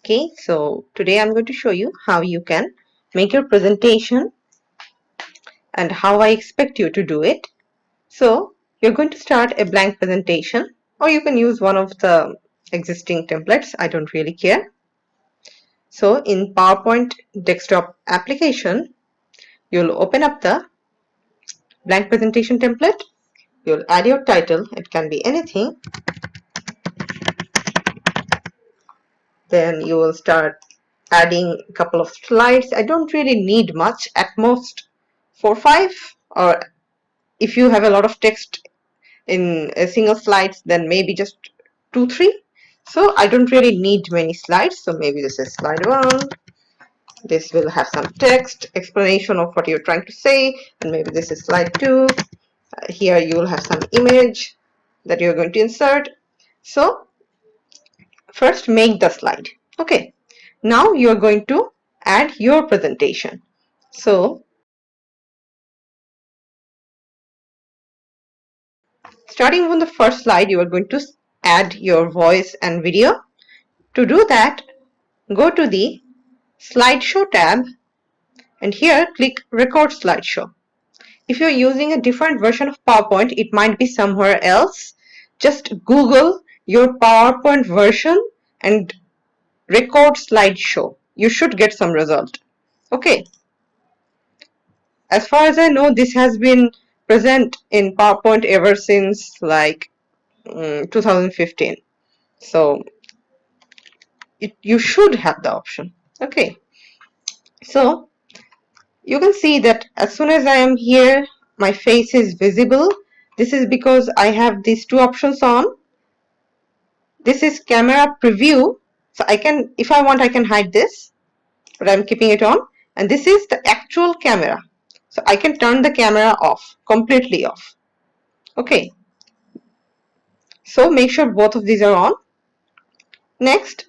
Okay, so today I'm going to show you how you can make your presentation and how I expect you to do it. So you're going to start a blank presentation, or you can use one of the existing templates. I don't really care. So in PowerPoint desktop application, you'll open up the blank presentation template. You'll add your title. It can be anything. Then you will start adding a couple of slides. I don't really need much, at most 4 or 5, or if you have a lot of text in a single slides, then maybe just 2 3. So I don't really need many slides. So maybe this is slide 1. This will have some text explanation of what you're trying to say, and maybe this is slide 2. Here you will have some image that you're going to insert. So first make the slide. Okay, now you're going to add your presentation. So starting from the first slide, you are going to add your voice and video. To do that, go to the slideshow tab and here click record slideshow. If you're using a different version of PowerPoint, it might be somewhere else. Just Google your PowerPoint version and record slideshow. You should get some result. Okay. As far as I know, this has been present in PowerPoint ever since like 2015. So you should have the option. Okay. So you can see that as soon as I am here, my face is visible. This is because I have these two options on. This is camera preview. So I can, if I want, I can hide this, but I'm keeping it on. And this is the actual camera. So I can turn the camera off, completely off. Okay. So make sure both of these are on. Next,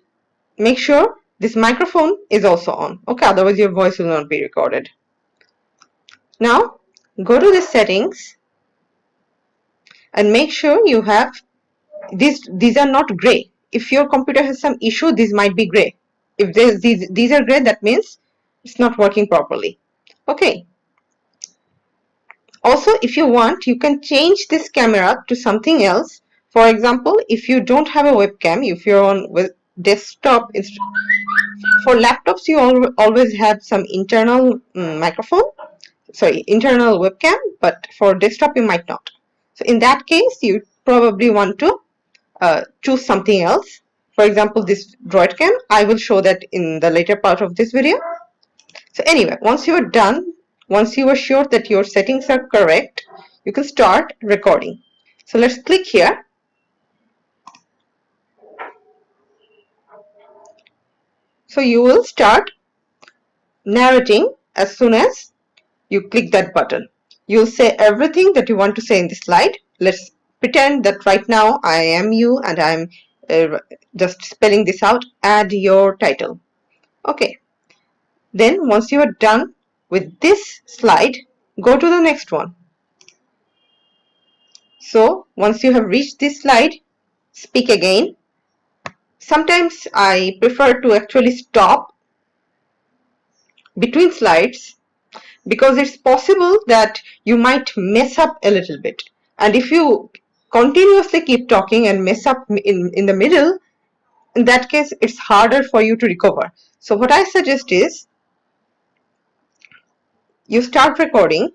make sure this microphone is also on. Okay, otherwise your voice will not be recorded. Now, go to the settings and make sure you have these are not gray. If your computer has some issue, these might be gray. If these are gray, that means it's not working properly. Okay. Also, if you want, you can change this camera to something else. For example, if you don't have a webcam, if you're on with desktop, for laptops you always have some internal internal webcam, but for desktop you might not. So in that case, you probably want to choose something else. For example, this Droidcam, I will show that in the later part of this video. So anyway, once you are done, once you are sure that your settings are correct, you can start recording. So let's click here. So you will start narrating as soon as you click that button. You'll say everything that you want to say in this slide. Let's pretend that right now I am you and I'm just spelling this out. Add your title. Okay. Then once you are done with this slide, go to the next one. So once you have reached this slide, speak again. Sometimes I prefer to actually stop between slides because it's possible that you might mess up a little bit. And if you continuously keep talking and mess up in the middle, in that case, it's harder for you to recover. So what I suggest is you start recording,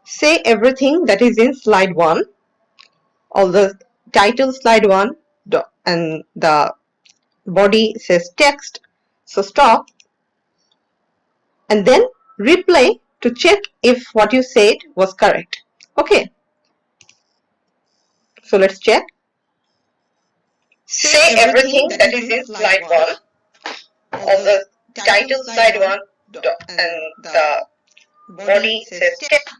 say everything that is in slide 1, all the title slide 1, and the body says text. So stop and then replay to check if what you said was correct. Okay. So let's check. Say everything that is in slide 1, all the title slide 1, and the body says text.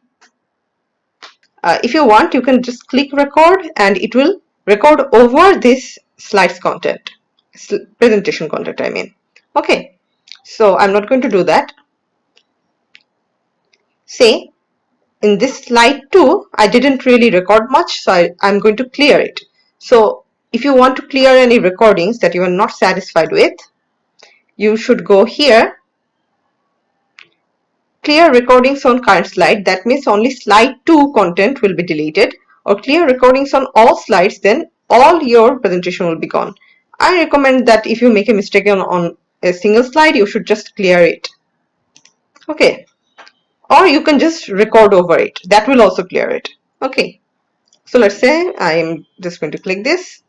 If you want, you can just click record and it will record over this slides content, presentation content, I mean. Okay, so I'm not going to do that. Say, in this slide 2, I didn't really record much, so I'm going to clear it. So if you want to clear any recordings that you are not satisfied with, you should go here, clear recordings on current slide. That means only slide 2 content will be deleted, or clear recordings on all slides, then all your presentation will be gone. I recommend that if you make a mistake on a single slide, you should just clear it. Okay. Or you can just record over it. That will also clear it. Okay. So let's say I am just going to click this.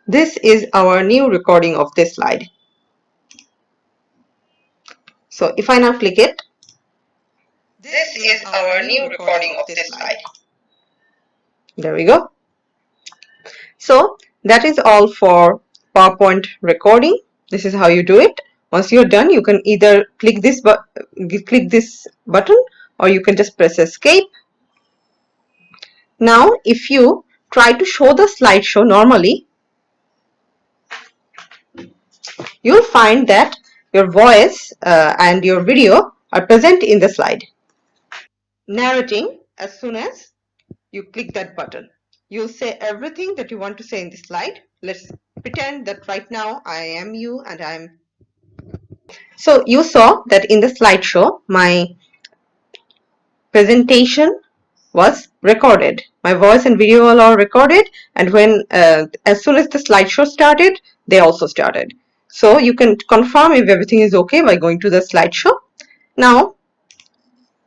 This is our new recording of this slide. So if I now click it, this is our new recording of this slide. There we go. So that is all for PowerPoint recording. This is how you do it. Once you're done, you can either click this button, or you can just press escape. Now, if you try to show the slideshow normally, you'll find that your voice and your video are present in the slide. Narrating, as soon as you click that button, you'll say everything that you want to say in the slide. Let's pretend that right now I am you and I'm. So you saw that in the slideshow, my presentation was recorded. My voice and video all are recorded, and when as soon as the slideshow started, they also started. So you can confirm if everything is okay by going to the slideshow. Now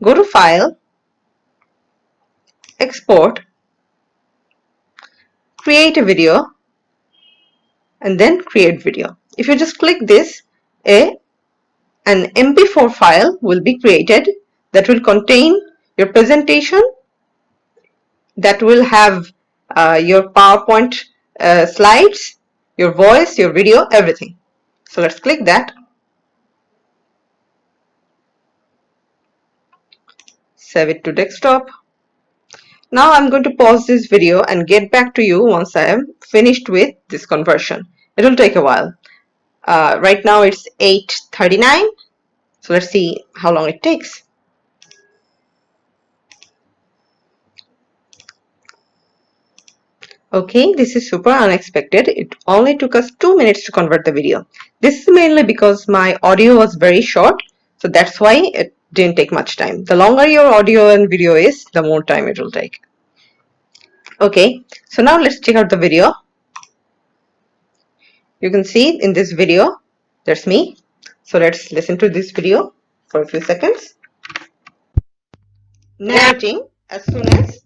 go to File, Export, Create a video, and then Create Video. If you just click this, an MP4 file will be created that will contain your presentation, that will have your PowerPoint slides, your voice, your video, everything. So let's click that. Save it to desktop. Now I'm going to pause this video and get back to you once I am finished with this conversion. It will take a while. Right now it's 8:39. So let's see how long it takes. Okay, this is super unexpected. It only took us 2 minutes to convert the video. This is mainly because my audio was very short, so that's why it didn't take much time. The longer your audio and video is, the more time it will take. Okay, so now let's check out the video. You can see in this video, there's me. So let's listen to this video for a few seconds. Narrating, as soon as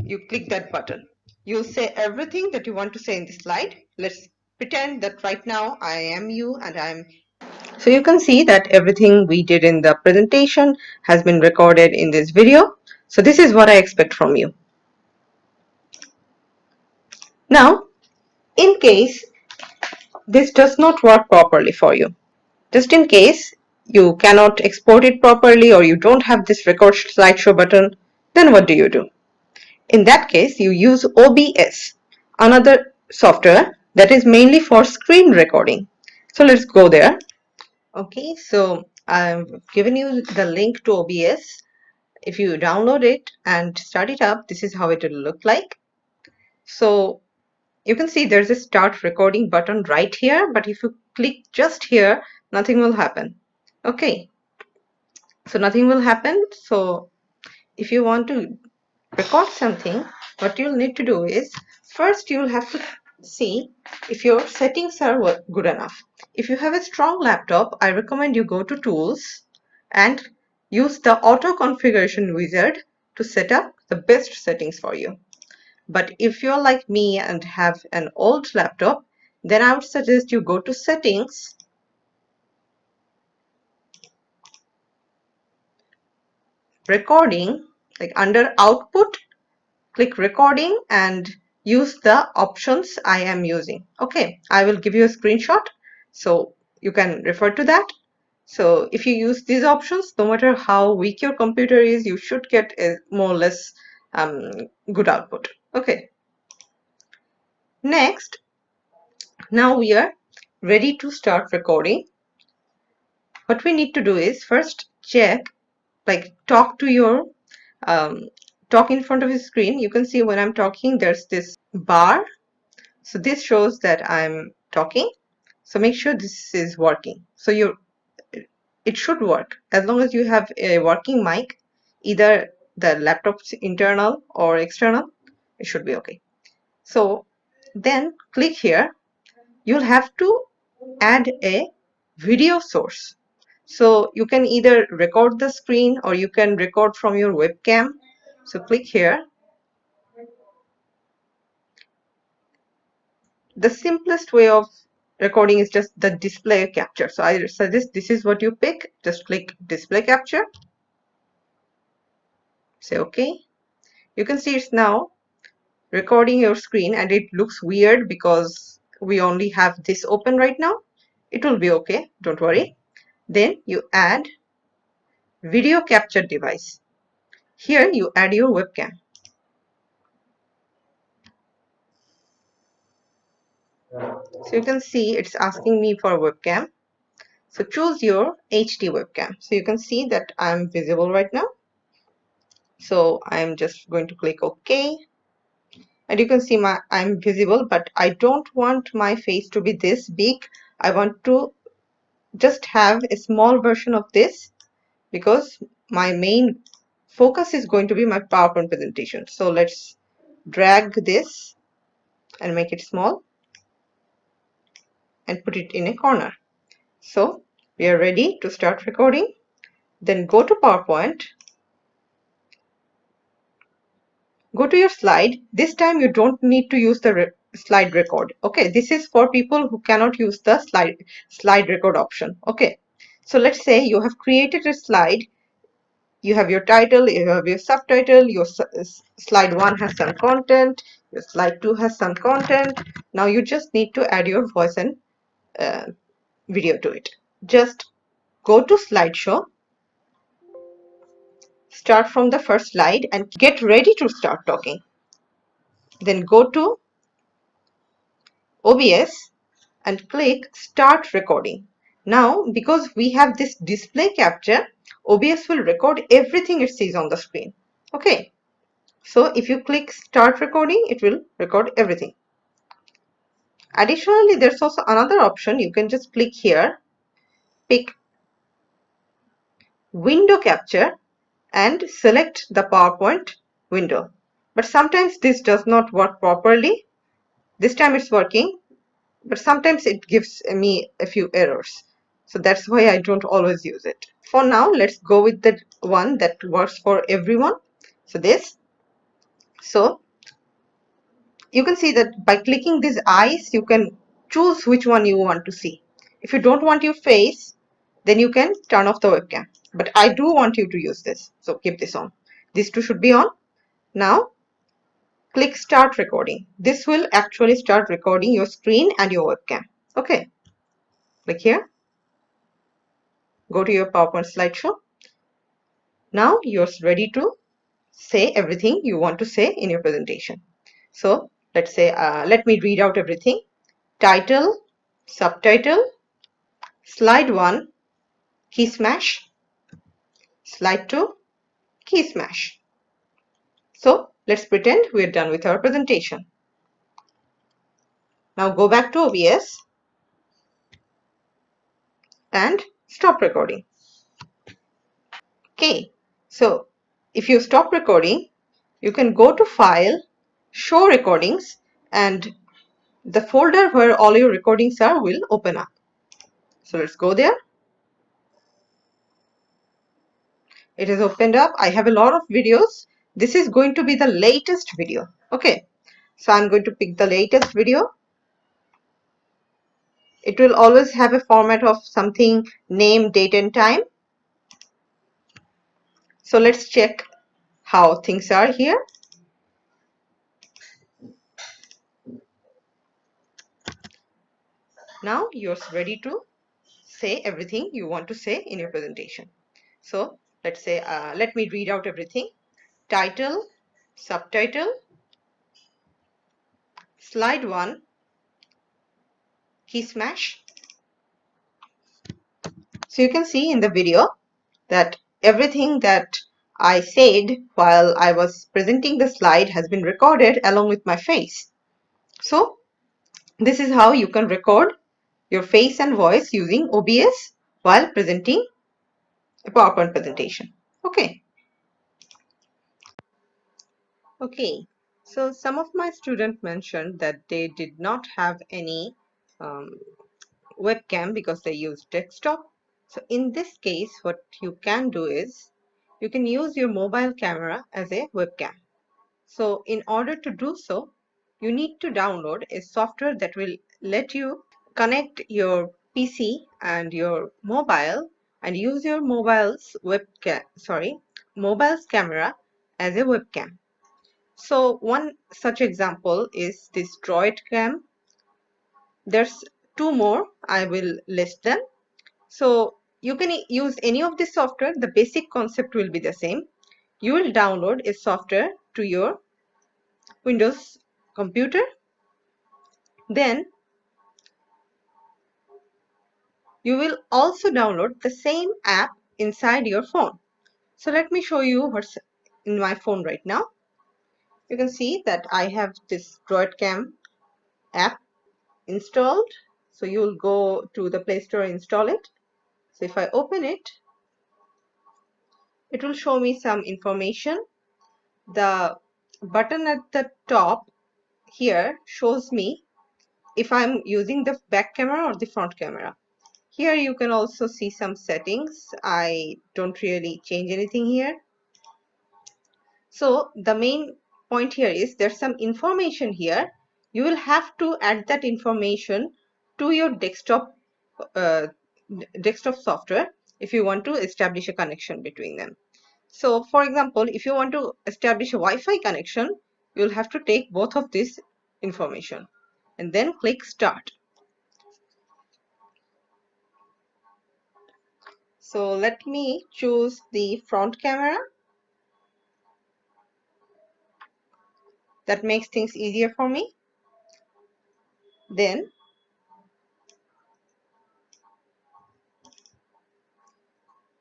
you click that button, you'll say everything that you want to say in this slide. Let's pretend that right now I am you and I'm. So you can see that everything we did in the presentation has been recorded in this video. So this is what I expect from you. Now, in case this does not work properly for you, just in case you cannot export it properly or you don't have this record slideshow button, then what do? In that case, you use OBS, another software that is mainly for screen recording. So let's go there. Okay, so I've given you the link to OBS. If you download it and start it up, this is how it will look like. So you can see there's a start recording button right here, but if you click just here, nothing will happen. Okay, so nothing will happen. So if you want to record something, what you'll need to do is, first you'll have to see if your settings are good enough. If you have a strong laptop, I recommend you go to Tools and use the Auto Configuration Wizard to set up the best settings for you. But if you're like me and have an old laptop, then I would suggest you go to Settings, Recording, like under Output, click Recording and use the options I am using. Okay, I will give you a screenshot so you can refer to that. So if you use these options, no matter how weak your computer is, you should get a more or less good output. Okay. Next, now we are ready to start recording. What we need to do is first check, like talk to your talk in front of your screen, you can see when I'm talking, there's this bar. So this shows that I'm talking. So make sure this is working. So it should work as long as you have a working mic, either the laptop's internal or external, it should be okay. So then click here. You'll have to add a video source. So you can either record the screen or you can record from your webcam. So click here. The simplest way of recording is just the display capture. So I suggest this is what you pick. Just click display capture. Say okay. You can see it's now recording your screen and it looks weird because we only have this open right now. It will be okay, don't worry. Then you add video capture device. Here you add your webcam. So you can see it's asking me for a webcam. So choose your HD webcam. So you can see that I'm visible right now. So I'm just going to click OK. And you can see I'm visible, but I don't want my face to be this big. I want to just have a small version of this because my main focus is going to be my PowerPoint presentation. So let's drag this and make it small and put it in a corner. So we are ready to start recording. Then go to PowerPoint. Go to your slide. This time you don't need to use the slide record. Okay, this is for people who cannot use the slide record option. Okay, so let's say you have created a slide. You have your title, you have your subtitle, your slide 1 has some content, your slide 2 has some content. Now you just need to add your voice and video to it. Just go to slideshow, start from the first slide and get ready to start talking. Then go to OBS and click start recording. Now, because we have this display capture, OBS will record everything it sees on the screen. Okay. So if you click start recording, it will record everything. Additionally, there's also another option. You can just click here, pick window capture and select the PowerPoint window. But sometimes this does not work properly. This time it's working, but sometimes it gives me a few errors. So that's why I don't always use it. For now, let's go with the one that works for everyone. So this. So you can see that by clicking these eyes, you can choose which one you want to see. If you don't want your face, then you can turn off the webcam. But I do want you to use this. So keep this on. These two should be on. Now click start recording. This will actually start recording your screen and your webcam. Okay. Click here. Go to your PowerPoint slideshow. Now you're ready to say everything you want to say in your presentation. So let's say, let me read out everything. Title, subtitle, slide 1, key smash, slide 2, key smash. So let's pretend we're done with our presentation. Now go back to OBS and stop recording. Okay, so if you stop recording, you can go to File, Show Recordings, and the folder where all your recordings are will open up. So let's go there. It has opened up. I have a lot of videos. This is going to be the latest video. Okay, so I'm going to pick the latest video. It will always have a format of something, name, date, and time. So let's check how things are here. Now you're ready to say everything you want to say in your presentation. So let's say, let me read out everything. Title, subtitle, slide 1, key smash. So you can see in the video that everything that I said while I was presenting the slide has been recorded along with my face. So this is how you can record your face and voice using OBS while presenting a PowerPoint presentation. Okay. Okay. So some of my students mentioned that they did not have any webcam because they use desktop. So in this case, what you can do is you can use your mobile camera as a webcam. So in order to do so, you need to download a software that will let you connect your PC and your mobile and use your mobile's camera as a webcam. So one such example is this Droidcam. There's two more, I will list them. So you can use any of this software. The basic concept will be the same. You will download a software to your Windows computer. Then you will also download the same app inside your phone. So let me show you what's in my phone right now. You can see that I have this Droidcam app installed. So you will go to the Play Store and install it. So if I open it, it will show me some information. The button at the top here shows me if I'm using the back camera or the front camera. Here you can also see some settings. I don't really change anything here. So the main point here is there's some information here. You will have to add that information to your uh, desktop software if you want to establish a connection between them. So for example, if you want to establish a Wi-Fi connection, you'll have to take both of this information and then click Start. So let me choose the front camera. That makes things easier for me. Then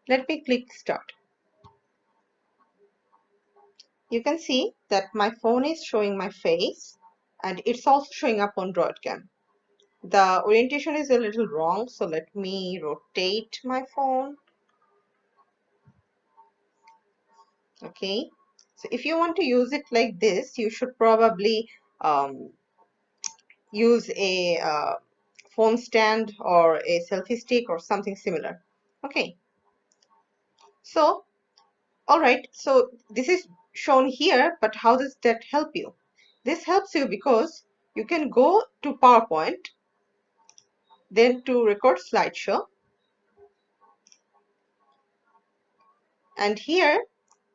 let me click Start. You can see that my phone is showing my face and it's also showing up on Droidcam. The orientation is a little wrong, so let me rotate my phone. Okay, so if you want to use it like this, you should probably use a phone stand or a selfie stick or something similar. Okay, so all right, so this is shown here, but how does that help you? This helps you because you can go to PowerPoint, then to record slideshow, and here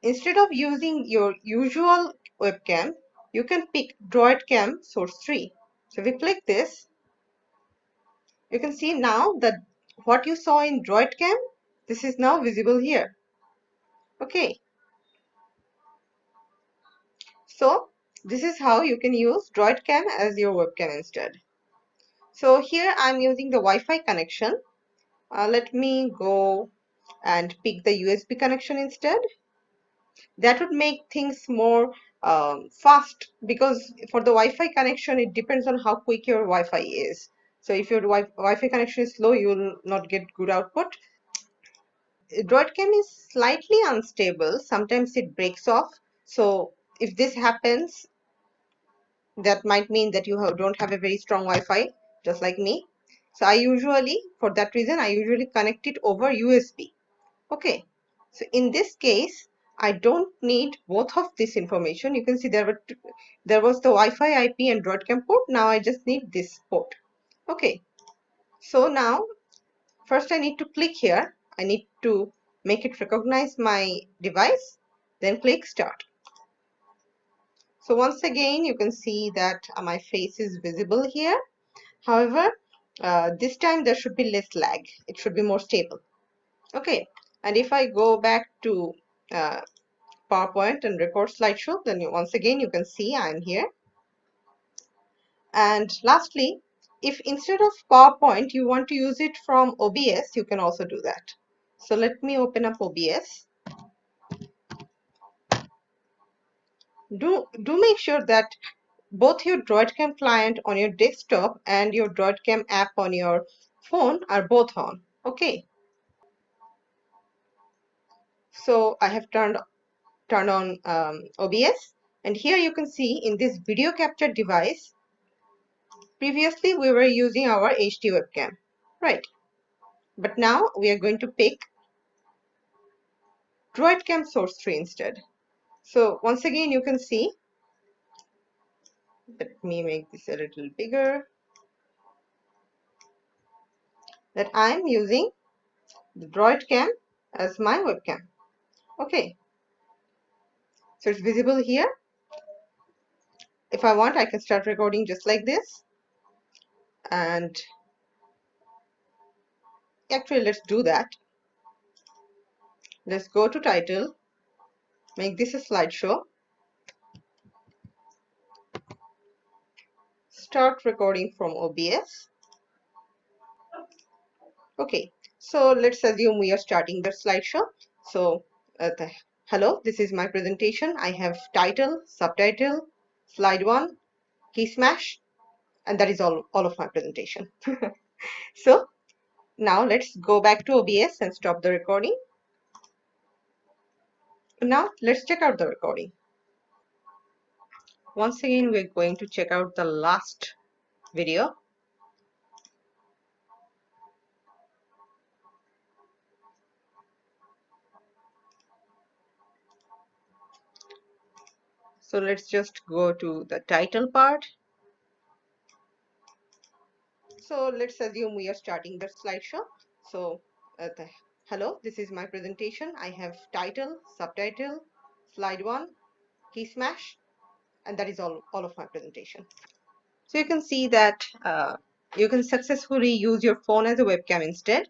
instead of using your usual webcam, you can pick Droidcam source 3. So if we click this, you can see now that what you saw in Droidcam, this is now visible here. Okay, so this is how you can use Droidcam as your webcam instead. So here I'm using the Wi-Fi connection. Let me go and pick the USB connection instead. That would make things more fast, because for the Wi-Fi connection, it depends on how quick your Wi-Fi is. So if your Wi-Fi connection is slow, you will not get good output. Droidcam is slightly unstable. Sometimes it breaks off. So if this happens, that might mean that you don't have a very strong Wi-Fi, just like me. So for that reason, I usually connect it over USB. Okay, so in this case, I don't need both of this information. You can see there was the Wi-Fi IP and Droidcam port. Now I just need this port. Okay, so now first I need to click here. I need to make it recognize my device, then click Start. So once again, you can see that my face is visible here. However, this time there should be less lag. It should be more stable. Okay, and if I go back to PowerPoint and record slideshow, then once again you can see I'm here. And lastly, if instead of PowerPoint you want to use it from OBS, you can also do that. So let me open up OBS. do make sure that both your Droidcam client on your desktop and your Droidcam app on your phone are both on. Okay. So I have turned on OBS, and here you can see in this video capture device, previously we were using our HD webcam, right? But now we are going to pick Droidcam source 3 instead. So once again you can see, let me make this a little bigger, that I am using the Droidcam as my webcam. Okay, so it's visible here. If I want, I can start recording just like this. And actually, let's do that. Let's go to title, make this a slideshow, start recording from OBS. Okay, so let's assume we are starting the slideshow. So, hello, this is my presentation. I have title, subtitle, slide 1, key smash, and that is all of my presentation. So, now let's go back to OBS and stop the recording. Now, let's check out the recording. Once again, we're going to check out the last video. So let's just go to the title part. So let's assume we are starting the slideshow. So hello, this is my presentation. I have title, subtitle, slide 1, key smash, and that is all of my presentation. So you can see that you can successfully use your phone as a webcam instead.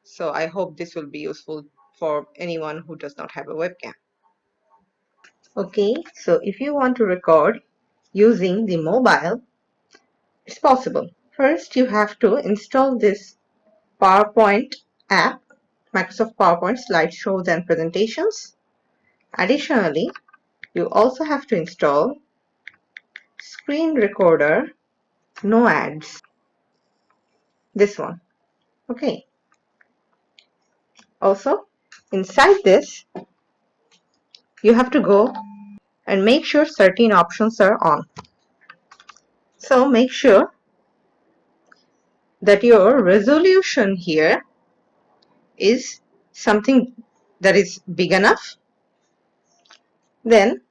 So I hope this will be useful for anyone who does not have a webcam. Okay, so if you want to record using the mobile, it's possible. First, you have to install this PowerPoint app, Microsoft PowerPoint slideshows and presentations. Additionally, you also have to install Screen Recorder, no ads. This one. Okay. Also, inside this, you have to go and make sure certain options are on. So make sure that your resolution here is something that is big enough. Then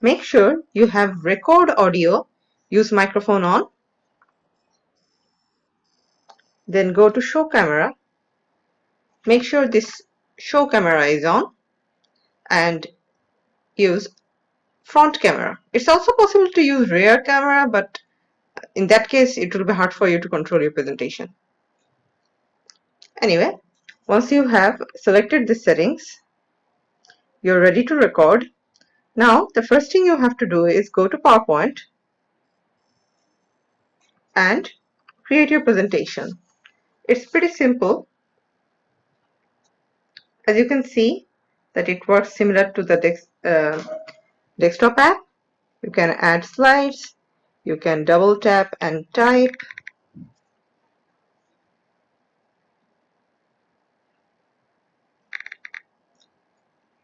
make sure you have record audio, use microphone on. Then go to show camera. Make sure this show camera is on and use front camera. It's also possible to use rear camera, but in that case, it will be hard for you to control your presentation. Anyway, once you have selected the settings, you're ready to record. Now, the first thing you have to do is go to PowerPoint and create your presentation. It's pretty simple. As you can see, that it works similar to the desktop app. You can add slides. You can double tap and type.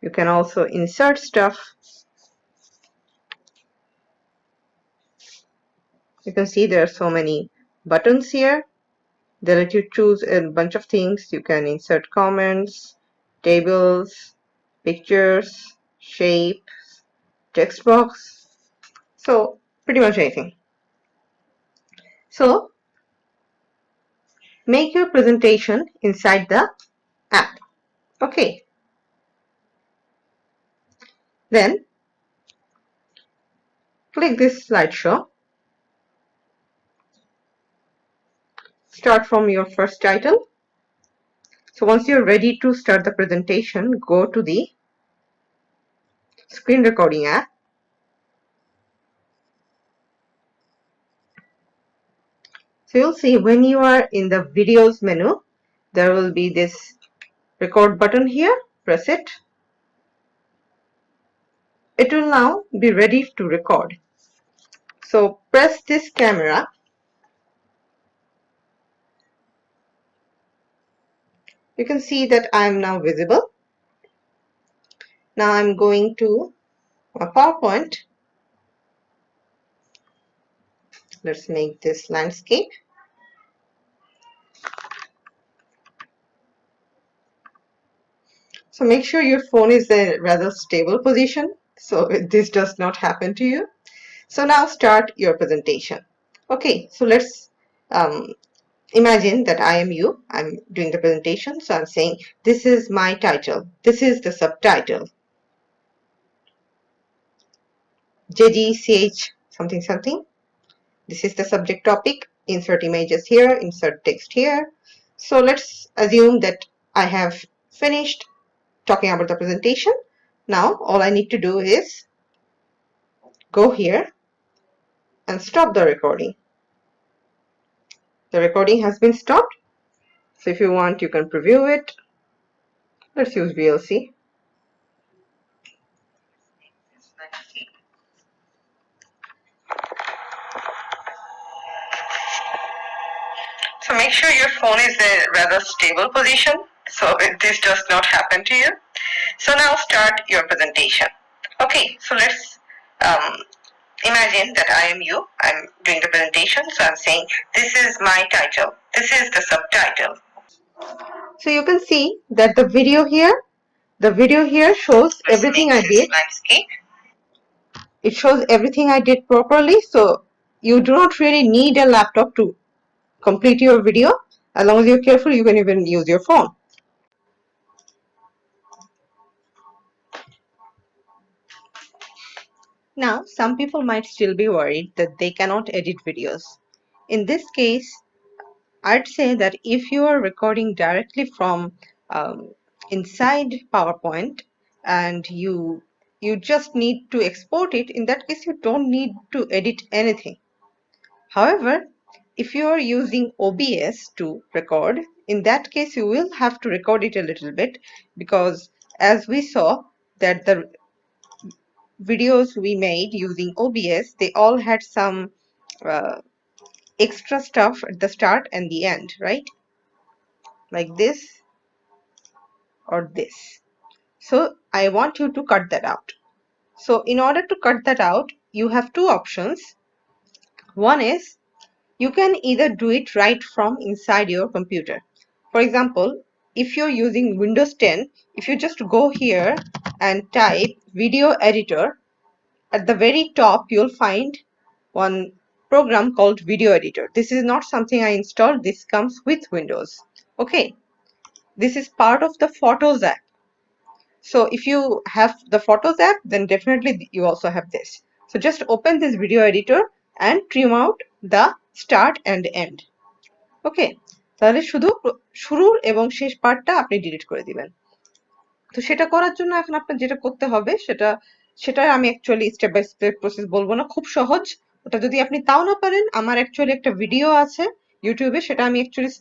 You can also insert stuff. You can see there are so many buttons here. They let you choose a bunch of things. You can insert comments, tables, pictures, shapes, text box. So pretty much anything. So make your presentation inside the app. Okay. Then click this slideshow. Start from your first title. So once you're ready to start the presentation, go to the screen recording app. So you'll see when you are in the videos menu, there will be this record button here. Press it. it will now be ready to record. So press this camera. You can see that I am now visible. Now I'm going to my PowerPoint. Let's make this landscape. So make sure your phone is in a rather stable position so this does not happen to you. So now start your presentation. Okay, so let's imagine that I am you. I'm doing the presentation. So I'm saying, this is my title. This is the subtitle. JGCH something something. This is the subject topic. Insert images here, insert text here. So let's assume that I have finished talking about the presentation. Now all I need to do is go here and stop the recording. The recording has been stopped. So if you want, you can preview it. Let's use VLC. So make sure your phone is in a rather stable position so this does not happen to you. So now start your presentation. Okay, so let's imagine that I am you. I'm doing the presentation. So I'm saying, this is my title. This is the subtitle. So you can see that the video here shows everything I did. Landscape. It shows everything I did properly. So you do not really need a laptop to complete your video. As long as you're careful, you can even use your phone. Now, some people might still be worried that they cannot edit videos. In this case, I'd say that if you are recording directly from inside PowerPoint and you just need to export it, in that case, you don't need to edit anything. However, if you are using OBS to record, in that case, you will have to record it a little bit because as we saw that the videos we made using OBS, they all had some extra stuff at the start and the end, right? Like this or this. So I want you to cut that out. So in order to cut that out, you have two options. One is you can either do it right from inside your computer. For example, if you're using Windows 10, if you just go here and type video editor, at the very top, you'll find one program called video editor. This is not something I installed. This comes with Windows. Okay. This is part of the Photos app. So if you have the Photos app, then definitely you also have this. So just open this video editor and trim out the start and end. Okay. তাহলে শুধু শুরুর এবং শেষ পার্টটা আপনি delete করে দিবেন। তো সেটা করার জন্য এখন আপনার যেটা করতে হবে সেটা আমি actually step by step process বলবো না, খুব সহজ। ওটা যদি আপনি তাও না পারেন, আমার অ্যাকচুয়ালি একটা ভিডিও আছে ইউটিউবে, সেটা আমি অ্যাকচুয়ালি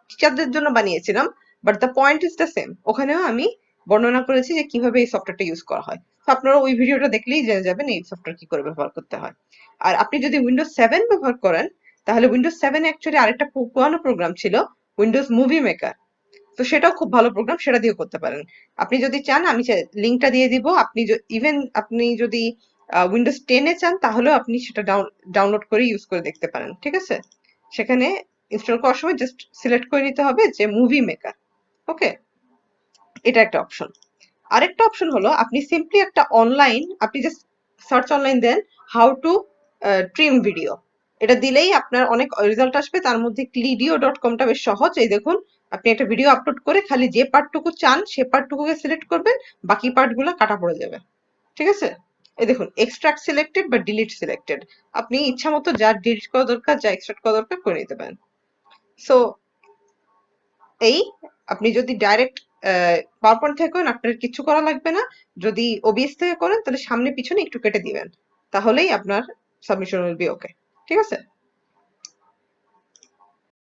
টিচারদের জন্য বানিয়েছিলাম, but the point is the same. ওখানেও আমি বর্ণনা করেছি যে কিভাবে এই সফটওয়্যারটা ইউজ করা হয়। তো আপনারা ওই ভিডিওটা দেখলেই জেনে যাবেন এই সফটওয়্যার কি করে ব্যবহার করতে হয়। আর আপনি যদি উইন্ডোজ 7 ব্যবহার করেন, তাহলে উইন্ডোজ 7 অ্যাকচুয়ালি আরেকটা পুরানো প্রোগ্রাম ছিল, উইন্ডোজ মুভি মেকার। তো সেটাও খুব ভালো প্রোগ্রাম, সেটা দিয়েও করতে পারেন। আপনি যদি চান আমি লিঙ্কটা দিয়ে দিব। আপনি আপনি যদি উইন্ডোজ 10 এ চান তাহলেও আপনি সেটা ডাউনলোড করে ইউজ করে দেখতে পারেন, ঠিক আছে? সেখানে ইনস্টল করার সময় জাস্ট সিলেক্ট করে নিতে হবে যে মুভি মেকার। ওকে, এটা একটা অপশন। আরেকটা অপশন হলো আপনি সিম্পলি একটা আপনি just search online then how to trim video. এটা দিলেই আপনার অনেক রেজাল্ট আসবে। তার মধ্যে clidio.com-টা বেশ সহজ। এই দেখুন, আপনি একটা ভিডিও আপলোড করে খালি যে পার্টটুকু চান সে পার্টটুকুকে সিলেক্ট করবেন, বাকি পার্টগুলো কাটা পড়ে যাবে, ঠিক আছে? এই দেখুন, এক্সট্রাক্ট সিলেক্টেড বা ডিলিট সিলেক্টেড। আপনি ইচ্ছা মতো যা ডিলিট করা দরকার, যা এক্সট্রাক্ট করা দরকার করে নিতে পারেন। সো এই আপনি যদি ডাইরেক্ট পাওয়ারপয়েন্ট থেকে করেন আপনার কিছু করা লাগবে না। যদি ওবিএস থেকে করেন তাহলে সামনে পিছনে একটু কেটে দিবেন, তাহলেই আপনার সাবমিশন উইল বি ওকে, ঠিক আছে?